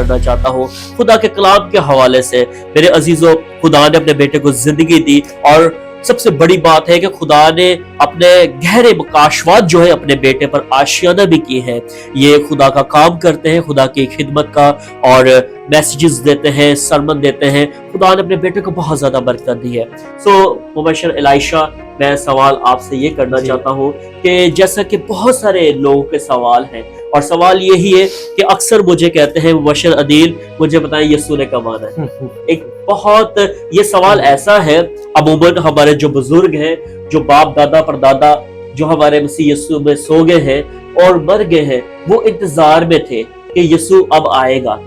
کرنا چاہتا ہوں خدا کے کلام کے حوالے سے۔ میرے عزیزو، خدا نے اپنے بیٹے کو زندگی دی، اور سب سے بڑی بات ہے کہ خدا نے اپنے گہرے مکاشفات جو ہے اپنے بیٹے پر آشیانہ بھی کی ہے۔ یہ خدا کا کام کرتے ہیں، خدا کی خدمت کا، اور میسیجز دیتے ہیں، سرمن دیتے ہیں۔ خدا نے اپنے بیٹے کو بہت زیادہ برکت دی ہے۔ مبشر الائشہ، میں سوال آپ سے یہ کرنا چاہتا ہوں کہ جیسا کہ بہت سارے لوگوں کے سوال ہیں، اور سوال یہی ہے کہ اکثر مجھے کہتے ہیں مبشر عدیل مجھے بتائیں یسوع نے کب آنا ہے۔ ایک بہت یہ سوال ایسا ہے، عموماً ہمارے جو بزرگ ہیں، جو باپ دادا پردادا جو ہمارے مسیح یسوع میں سو گئے ہیں اور مر گئے ہیں، وہ انتظار میں تھے کہ یسوع اب آئے گا،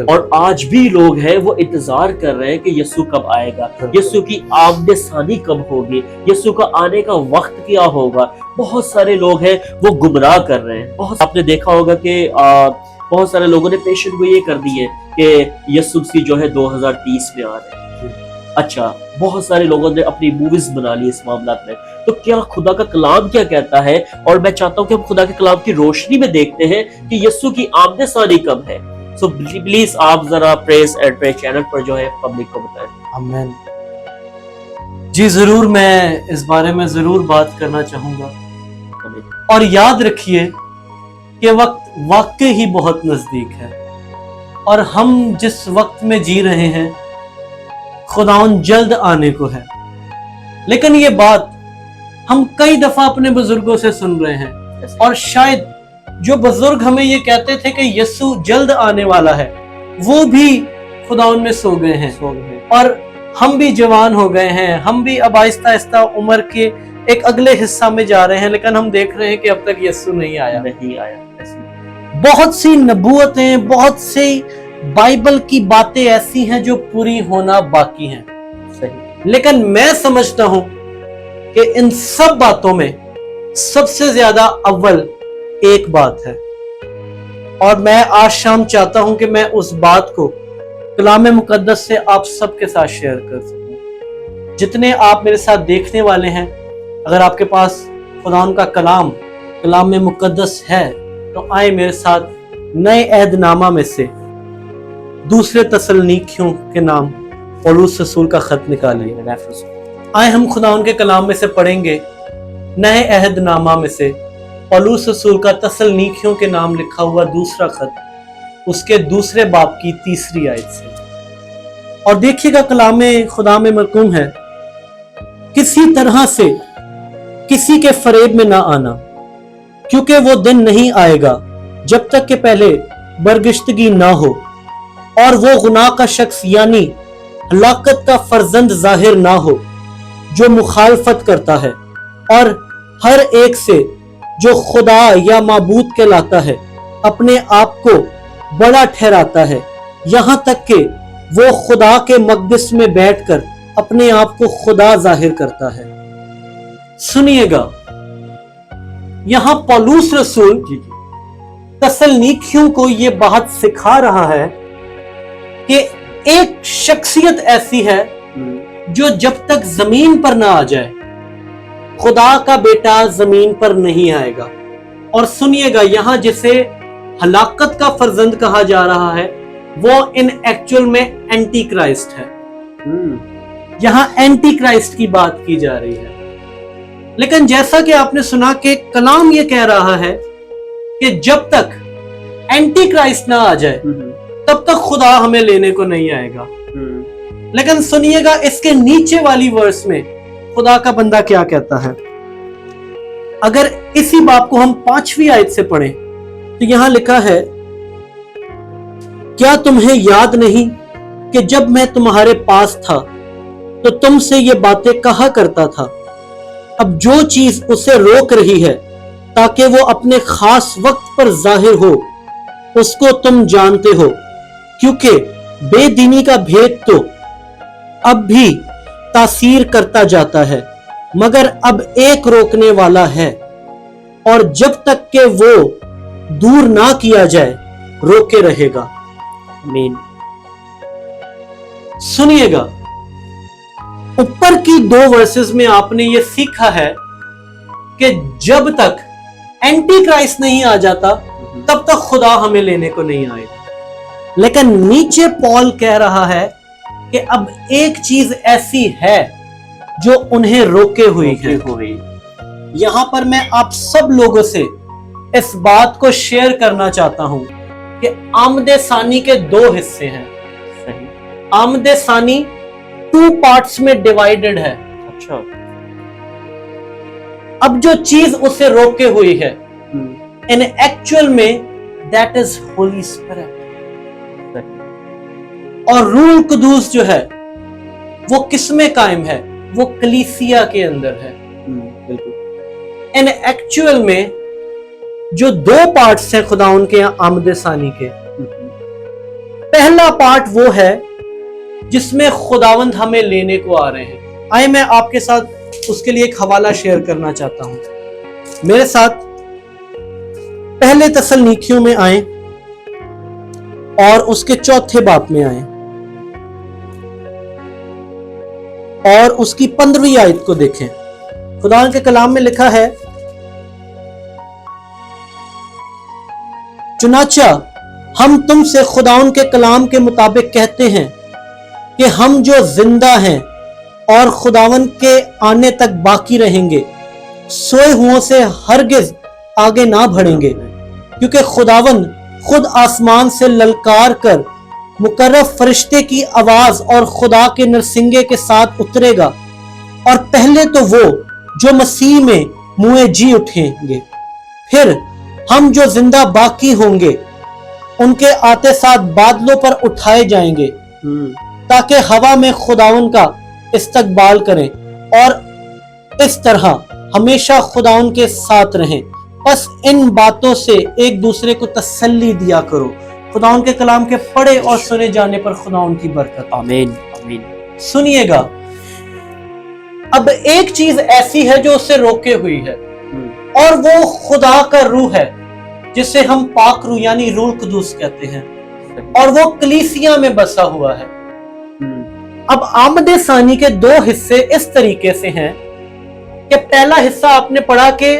اور آج بھی لوگ ہیں وہ انتظار کر رہے ہیں کہ یسوع کب آئے گا، یسوع کی آمد ثانی کب ہوگی، یسوع کا آنے کا وقت کیا ہوگا۔ بہت سارے لوگ ہیں وہ گمراہ کر رہے ہیں۔ آپ نے دیکھا ہوگا کہ بہت سارے لوگوں نے پیشن گوئی یہ کر دی ہے کہ یسوع مسیح جو ہے 2030 میں آ رہے ہیں۔ اچھا، بہت سارے لوگوں نے اپنی موویز بنا لی اس معاملات میں۔ تو کیا خدا کا کلام کیا کہتا ہے؟ اور میں چاہتا ہوں کہ ہم خدا کے کلام کی روشنی میں دیکھتے ہیں کہ یسوع کی آمد ثانی کب ہے۔ سو پلیز آپ ذرا پریس اینڈ پرے چینل پر جو ہے پبلک کو بتائیں۔ آمین۔ جی ضرور، میں اس بارے میں ضرور بات کرنا چاہوں گا، اور یاد رکھیے کہ وقت واقعی ہی بہت نزدیک ہے، اور ہم جس وقت میں جی رہے ہیں خداوند جلد آنے کو ہے۔ لیکن یہ بات ہم کئی دفعہ اپنے بزرگوں سے سن رہے ہیں، اور شاید جو بزرگ ہمیں یہ کہتے تھے کہ یسوع جلد آنے والا ہے، وہ بھی خداوند میں سو گئے ہیں، اور ہم بھی جوان ہو گئے ہیں، ہم بھی اب آہستہ آہستہ عمر کے ایک اگلے حصہ میں جا رہے ہیں، لیکن ہم دیکھ رہے ہیں کہ اب تک یسوع نہیں آیا۔ بہت سی نبوتیں، بہت سی بائبل کی باتیں ایسی ہیں جو پوری ہونا باقی ہیں، لیکن میں سمجھتا ہوں کہ ان سب باتوں میں سب سے زیادہ اول ایک بات ہے، اور میں آج شام چاہتا ہوں کہ میں اس بات کو کلام مقدس سے آپ سب کے ساتھ شیئر کر سکوں۔ جتنے آپ میرے ساتھ دیکھنے والے ہیں، اگر آپ کے پاس خداوند کا کلام مقدس ہے تو آئیں میرے ساتھ نئے عہد نامہ میں سے دوسرے تسلنیکیوں کے نام پولس رسول کا خط نکالیے۔ آئیں ہم خداوند کے کلام میں سے پڑھیں گے نئے عہد نامہ میں سے پولس رسول کا تسلنیکیوں کے نام لکھا ہوا دوسرا خط، اس کے دوسرے باب کی 3 آیت سے، اور دیکھیے گا کلام خدا میں مرقوم ہے، کسی طرح سے کسی کے فریب میں نہ آنا، کیونکہ وہ دن نہیں آئے گا جب تک کہ پہلے برگشتگی نہ ہو، اور وہ گناہ کا شخص یعنی ہلاکت کا فرزند ظاہر نہ ہو جو مخالفت کرتا ہے، اور ہر ایک سے جو خدا یا معبود کہلاتا ہے اپنے آپ کو بڑا ٹھہراتا ہے، یہاں تک کہ وہ خدا کے مقدس میں بیٹھ کر اپنے آپ کو خدا ظاہر کرتا ہے۔ سنیے گا، یہاں پولس رسول تسلنیکیوں کو یہ بات سکھا رہا ہے کہ ایک شخصیت ایسی ہے جو جب تک زمین پر نہ آ جائے خدا کا بیٹا زمین پر نہیں آئے گا۔ اور سنیے گا، یہاں جسے ہلاکت کا فرزند کہا جا رہا ہے وہ ان ایکچول میں اینٹی کرائسٹ ہے۔ یہاں اینٹی کرائسٹ کی بات کی جا رہی ہے، لیکن جیسا کہ آپ نے سنا کہ کلام یہ کہہ رہا ہے کہ جب تک اینٹی کرائسٹ نہ آ جائے تب تک خدا ہمیں لینے کو نہیں آئے گا۔ لیکن سنیے گا اس کے نیچے والی ورس میں خدا کا بندہ کیا کہتا ہے۔ اگر اسی باب کو ہم 5ویں آیت سے پڑھیں تو یہاں لکھا ہے، کیا تمہیں یاد نہیں کہ جب میں تمہارے پاس تھا تو تم سے یہ باتیں کہا کرتا تھا؟ اب جو چیز اسے روک رہی ہے تاکہ وہ اپنے خاص وقت پر ظاہر ہو، اس کو تم جانتے ہو، کیونکہ بے دینی کا بھید تو اب بھی تاثیر کرتا جاتا ہے، مگر اب ایک روکنے والا ہے، اور جب تک کہ وہ دور نہ کیا جائے روکے رہے گا۔ آمین۔ سنیے گا، اوپر کی 2 ورسز میں آپ نے یہ سیکھا ہے کہ جب تک اینٹی کرائسٹ نہیں آ جاتا تب تک خدا ہمیں لینے کو نہیں آئے گا۔ लेकिन नीचे पॉल कह रहा है कि अब एक चीज ऐसी है जो उन्हें रोके हुई है। यहां पर मैं आप सब लोगों से इस बात को शेयर करना चाहता हूं कि आमदे सानी के दो हिस्से हैं। आमदे सानी 2 पार्ट्स में डिवाइडेड है। अच्छा। अब जो चीज उसे रोके हुई है इन एक्चुअल में दैट इज होली स्पिरिट, और रूह कुदूस जो है वो किस में कायम है? वो कलीसिया के अंदर है। बिल्कुल। इन एक्चुअल में जो 2 पार्ट्स हैं खुदा उनके आमदे सानी के, पहला पार्ट वो है जिसमें खुदावंद हमें लेने को आ रहे हैं। आइए मैं आपके साथ उसके लिए एक हवाला शेयर करना चाहता हूं। मेरे साथ पहले तसल्लीकियों में आए और उसके 4थे बाब में आए और उसकी 15वीं आयत को देखें। खुदा के कलाम में लिखा है, चुनाचा हम तुमसे खुदाउन के कलाम के मुताबिक कहते हैं कि हम जो जिंदा हैं और खुदावन के आने तक बाकी रहेंगे, सोए हुओं से हरगिज आगे ना बढ़ेंगे, क्योंकि खुदावन खुद आसमान से ललकार कर मुकर्रब फरिश्ते की आवाज और खुदा के नरसिंगे के साथ उतरेगा, और पहले तो वो जो मसीह में मुए जी उठेंगे, फिर हम जो जिंदा बाकी होंगे उनके आते साथ बादलों पर उठाए जाएंगे, ताकि हवा में खुदावन का इस्तकबाल करें और इस तरह हमेशा खुदावन के साथ रहें। बस इन बातों से एक दूसरे को तसल्ली दिया करो। खुदावन के कलाम के पढ़े और सुने जाने पर खुदावन की बरकत। आमीन आमीन। सुनिएगा, अब एक चीज ऐसी है जो उससे रोके हुई है, और वो खुदा का रूह है जिसे हम पाक रूह यानी रूह कुदूस कहते हैं, और वो कलीसिया में बसा हुआ है। अब आमदे सानी के 2 हिस्से इस तरीके से हैं कि पहला हिस्सा आपने पढ़ा कि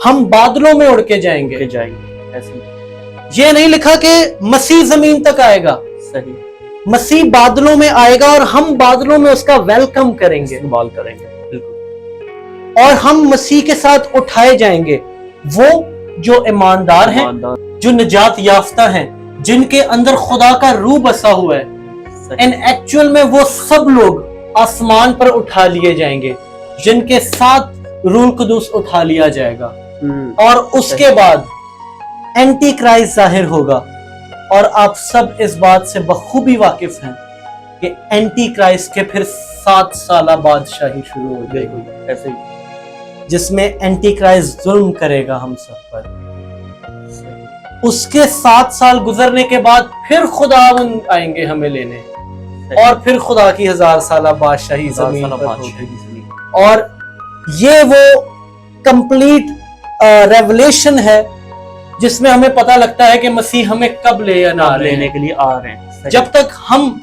हम बादलों में उड़ के जाएंगे। ऐसे ये नहीं लिखा कि मसीह जमीन तक आएगा, सही। मसीह बादलों में आएगा और हम बादलों में उसका वेलकम करेंगे, इस्तेमाल करेंगे। बिल्कुल। और हम मसीह के साथ उठाए जाएंगे। वो जो ईमानदार हैं, जो निजात याफ्ता हैं, जिनके अंदर खुदा का रूह बसा हुआ है, इन एक्चुअल में वो सब लोग आसमान पर उठा लिए जाएंगे, जिनके साथ रूह कुदूस उठा लिया जाएगा। और उसके बाद एंटी क्राइस्ट जाहिर होगा, और आप सब इस बात से बखूबी वाकिफ हैं कि एंटी क्राइस्ट के फिर 7 साल बादशाही शुरू हो जाएगी, ऐसे ही, जिसमें एंटी क्राइस्ट जुल्म करेगा हम सब पर। उसके 7 साल गुजरने के बाद फिर खुदावंद आएंगे हमें लेने, और फिर खुदा की 1000 साल बादशाही जमीन पर होगी। और ये वो कंप्लीट रेवलेशन है जिसमें हमें पता लगता है कि मसीह हमें कब लेने के लिए आ रहे हैं। जब तक हम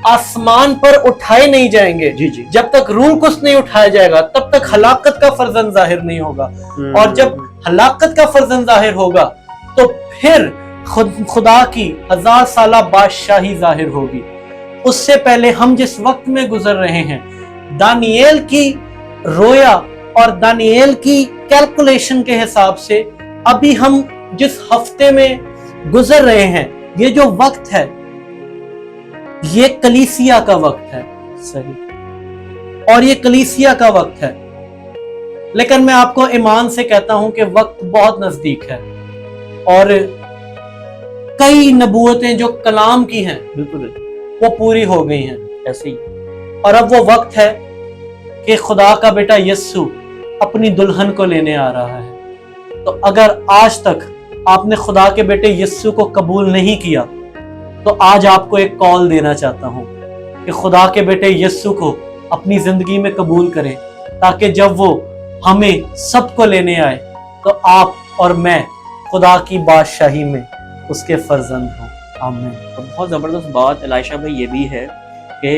आसमान पर उठाए नहीं जाएंगे, जी। जब तक रूह कुछ नहीं उठाया जाएगा, तब तक हलाकत का फर्जंद जाहिर नहीं होगा। और जब हलाकत का फर्जंद जाहिर होगा तो फिर खुदा की 1000 साल बादशाही जाहिर होगी। उससे पहले हम जिस वक्त में गुजर रहे हैं, दानिएल की रोया और दानिएल की कैलकुलेशन के हिसाब से अभी हम जिस हफ्ते में गुजर रहे हैं, ये जो वक्त है ये कलीसिया का वक्त है, सही। और ये कलीसिया का वक्त है। लेकिन मैं आपको ईमान से कहता हूं कि वक्त बहुत नजदीक है, और कई नबूवतें जो कलाम की हैं बिल्कुल वो पूरी हो गई हैं, ऐसे ही। और अब वो वक्त है कि खुदा का बेटा यस्सु अपनी दुल्हन को लेने आ रहा है। तो अगर आज तक आपने खुदा के बेटे यस्सु को कबूल नहीं किया, तो आज आपको एक कॉल देना चाहता हूं कि खुदा के बेटे यस्सु को अपनी जिंदगी में कबूल करें, ताकि जब वो हमें सबको लेने आए तो आप और मैं खुदा की बादशाही में उसके फर्जंद हों। आमीन। तो बहुत जबरदस्त बात एलाइशा भाई ये भी है कि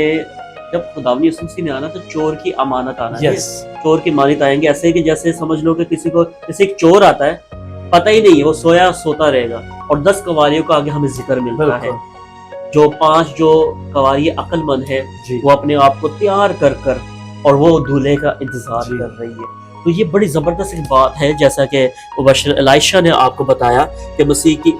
जब खुदावंद यीशु मसीह ने आना तो चोर की अमानत आना है। चोर की मानित आएंगे, ऐसे कि जैसे समझ लो कि किसी को, जैसे एक चोर आता है, पता ही नहीं है, वो सोया सोता रहेगा, और 10 कवालियों का आगे हमें जिक्र मिलता है। जो 5 जो कवारी अक्लमंद है जी वो अपने आप को तैयार कर कर और वो दूल्हे का इंतजार जी। कर रही है। तो ये बड़ी ज़बरदस्त एक बात है, जैसा कि मुबश्शिर एलाइशा ने आपको बताया कि मसीह की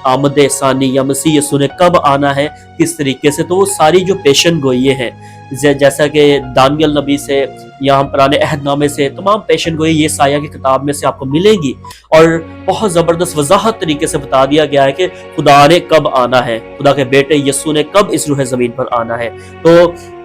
आमद सानी या मसीह यसू ने कब आना है, किस तरीके से। तो वो सारी जो पेशन गोइयाँ हैं, जैसा कि दानियल नबी से या हम पुराने अहदनामे से तमाम पेशन गोई ये साया की किताब में से आपको मिलेंगी, और बहुत ज़बरदस्त वजाहत तरीके से बता दिया गया है कि खुदा ने कब आना है, खुदा के बेटे यसू ने कब इस रूह ज़मीन पर आना है। तो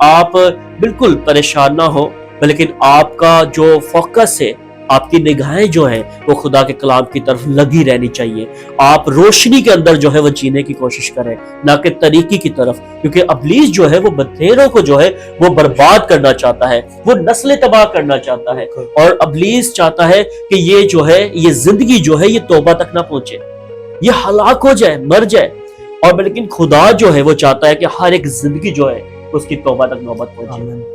आप बिल्कुल परेशान ना हो, लेकिन आपका जो फोकस है, आपकी निगाहें जो हैं वो खुदा के कलाम की तरफ लगी रहनी चाहिए। आप रोशनी के अंदर जो है वो जीने की कोशिश करें, ना कि तरीकी की तरफ, क्योंकि अबलीस जो है वो बतेरों को जो है वो बर्बाद करना चाहता है, वो नस्लें तबाह करना चाहता है, और अबलीस चाहता है कि ये जो है ये जिंदगी जो है ये तौबा तक ना पहुंचे, ये हलाक हो जाए, मर जाए। और लेकिन खुदा जो है वो चाहता है कि हर एक जिंदगी जो है उसकी तौबा तक नौबत पहुंचे।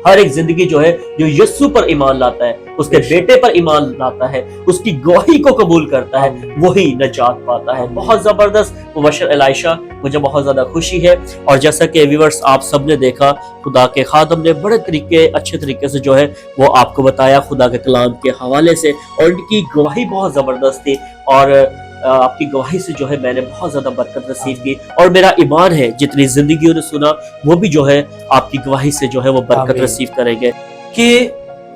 हर एक जिंदगी जो है जो यीशु पर ईमान लाता है, उसके बेटे पर ईमान लाता है, उसकी गवाही को कबूल करता है, वही नजात पाता है। बहुत जबरदस्त मुबश्शिर एलाइशा, मुझे बहुत ज्यादा खुशी है। और जैसा कि व्यूअर्स आप सबने देखा, खुदा के खादम ने बड़े तरीके अच्छे तरीके से जो है वो आपको बताया खुदा के कलाम के हवाले से, और इनकी गवाही बहुत जबरदस्त थी। और आपकी गवाही से जो है मैंने बहुत ज्यादा बरकत नसीब की, और मेरा ईमान है जितनी जिंदगियों ने सुना वो भी जो है आपकी गवाही से जो है वो बरकत नसीब करेंगे। कि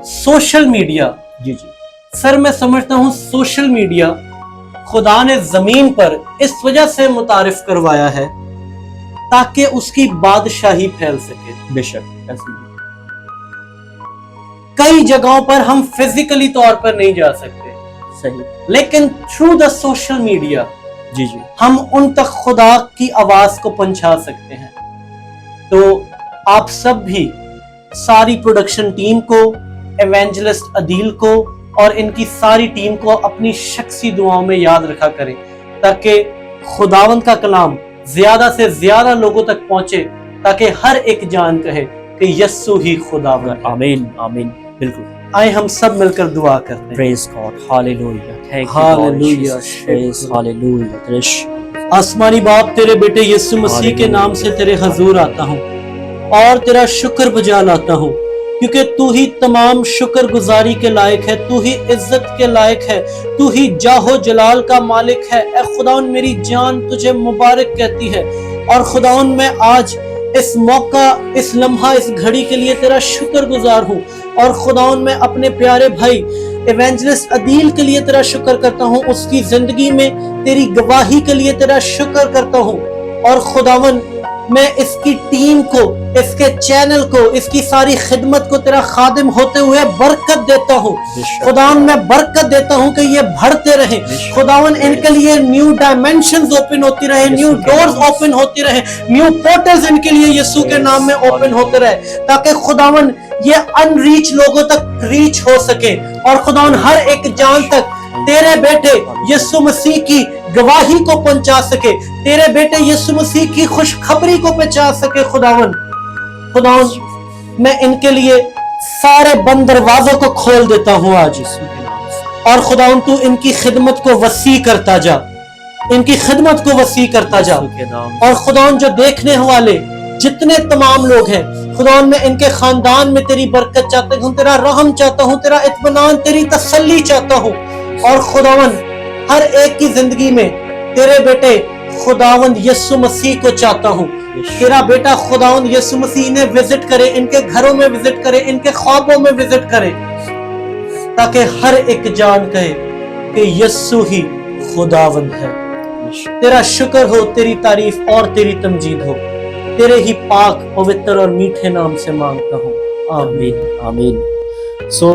सोशल मीडिया, जी जी सर मैं समझता हूँ सोशल मीडिया खुदा ने जमीन पर इस वजह से मुतारिफ करवाया है ताकि उसकी बादशाही फैल सके। बेशक ऐसी कई जगहों पर हम फिजिकली तौर पर नहीं जा सकते, सही, लेकिन थ्रू द सोशल मीडिया जी जी हम उन तक खुदा की आवाज को पहुंचा सकते हैं। तो आप सब भी सारी प्रोडक्शन टीम को, एवेंजलिस्ट अदील को और इनकी सारी टीम को अपनी शख्सी दुआओं में याद रखा करें, ताकि खुदावंद का कलाम ज्यादा से ज्यादा लोगों तक पहुंचे, ताकि हर एक जान कहे कि यस्सु ही खुदावंद है। आमीन आमीन, बिल्कुल। आए हम सब मिलकर दुआ करते हैं। Praise God, hallelujah, thank you hallelujah, praise hallelujah. आसमानी बाप, तेरे बेटे यीशु मसीह के नाम से तेरे हजूर आता हूँ और तेरा शुक्र बजा लाता हूँ, क्योंकि तू ही तमाम शुक्र गुजारी के लायक है, तू ही इज्जत के लायक है, तू ही जाहो जलाल का मालिक है। ए खुदावन, मेरी जान तुझे मुबारक कहती है, और खुदावन मैं आज इस मौका, इस लम्हा, इस घड़ी के लिए तेरा शुक्र गुजार हूँ। और खुदावन मैं अपने प्यारे भाई इवेंजलिस्ट अदील के लिए तेरा शुक्र करता हूँ, उसकी जिंदगी में तेरी गवाही के लिए तेरा शुक्र करता हूँ। और खुदावन मैं इसकी टीम को, इसके चैनल को, इसकी सारी खिदमत को तेरा खादिम होते हुए बरकत देता हूँ। खुदावन मैं बरकत देता हूँ कि ये बढ़ते रहे। खुदावन इनके लिए न्यू डायमेंशंस ओपन होती रहे, न्यू डोर्स ओपन होती रहे, न्यू पोर्टल्स इनके लिए यीशु के नाम में ओपन होते रहे, ताकि खुदावन ये अनरीच लोगों तक रीच हो सके, और खुदावन हर एक जान तक तेरे बेटे यीशु मसीह की गवाही को पहुंचा सके, तेरे बेटे यीशु मसीह की खुशखबरी को पहुंचा सके। खुदावन मैं इनके लिए सारे बंद दरवाजों को खोल देता हूं आज, और खुदावन तू इनकी खिदमत को वसी करता जा, इनकी खिदमत को वसी करता जा। और खुदावन जो देखने वाले जितने तमाम लोग हैं, खुदावन मैं इनके खानदान में तेरी बरकत चाहता हूँ, तेरा रहम चाहता हूँ, तेरा इत्मीनान, तेरी तसल्ली चाहता हूँ। और खुदावन हर एक की जिंदगी में तेरे बेटे खुदावंद यीशु मसीह को चाहता हूँ। तेरा बेटा खुदावंद यीशु मसीह ने विजिट करे, इनके घरों में विजिट करे, इनके ख्वाबों में विजिट करे, ताकि हर एक जान कहे कि यीशु ही खुदावंद है। तेरा शुक्र हो, तेरी तारीफ और तेरी तमजीद हो, तेरे ही पाक, पवित्र और मीठे नाम से मांगता हूँ, आमीन आमीन। सो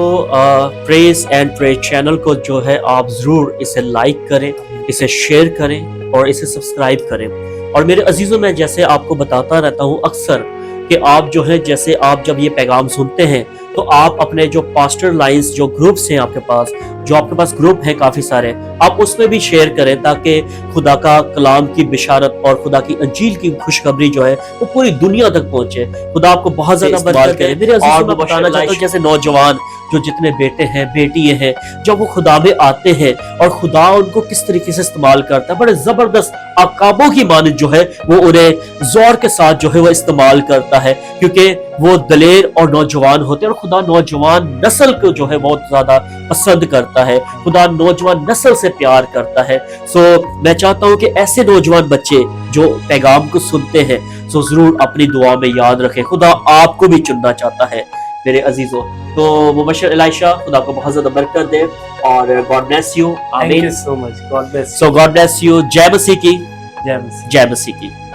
प्रेज एंड प्रेज चैनल को जो है आप ज़रूर इसे लाइक करें, इसे शेयर करें और इसे सब्सक्राइब करें। और मेरे अजीज़ों, मैं जैसे आपको बताता रहता हूँ अक्सर कि आप जो है, जैसे आप जब ये पैगाम सुनते हैं तो आप अपने जो पास्टर लाइन्स जो ग्रुप्स हैं आपके पास, जो आपके पास ग्रुप हैं काफ़ी सारे, आप उसमें भी शेयर करें, ताकि खुदा का कलाम की बिशारत और खुदा की अंजील की खुशखबरी जो है वो पूरी दुनिया तक पहुंचे। खुदा आपको बहुत ज़्यादा बरकत करे। मेरे अजीज़ों, मैं बताना चाहता हूँ, जैसे नौजवान जो जितने बेटे हैं बेटियां हैं, जब वो खुदा में आते हैं और खुदा उनको किस तरीके से इस्तेमाल करता है, बड़े जबरदस्त अकाबों की मानद जो है वो उन्हें जोर के साथ जो है वो इस्तेमाल करता है, क्योंकि वो दलेर और नौजवान होते हैं और खुदा नौजवान नस्ल को जो है बहुत ज्यादा पसंद करता है, खुदा नौजवान नस्ल से प्यार करता है। सो मैं चाहता हूं कि ऐसे नौजवान बच्चे जो पैगाम को सुनते हैं सो जरूर अपनी दुआ में याद रखें, खुदा आपको भी चुनना चाहता है मेरे अजीजों। तो मुबशर इलाइशा, खुदा को बहुत ज्यादा बरकत दे और God bless you. Thank you so much, God bless. So God bless you. जय मसीह की, जय मसीह। जय मसीह की।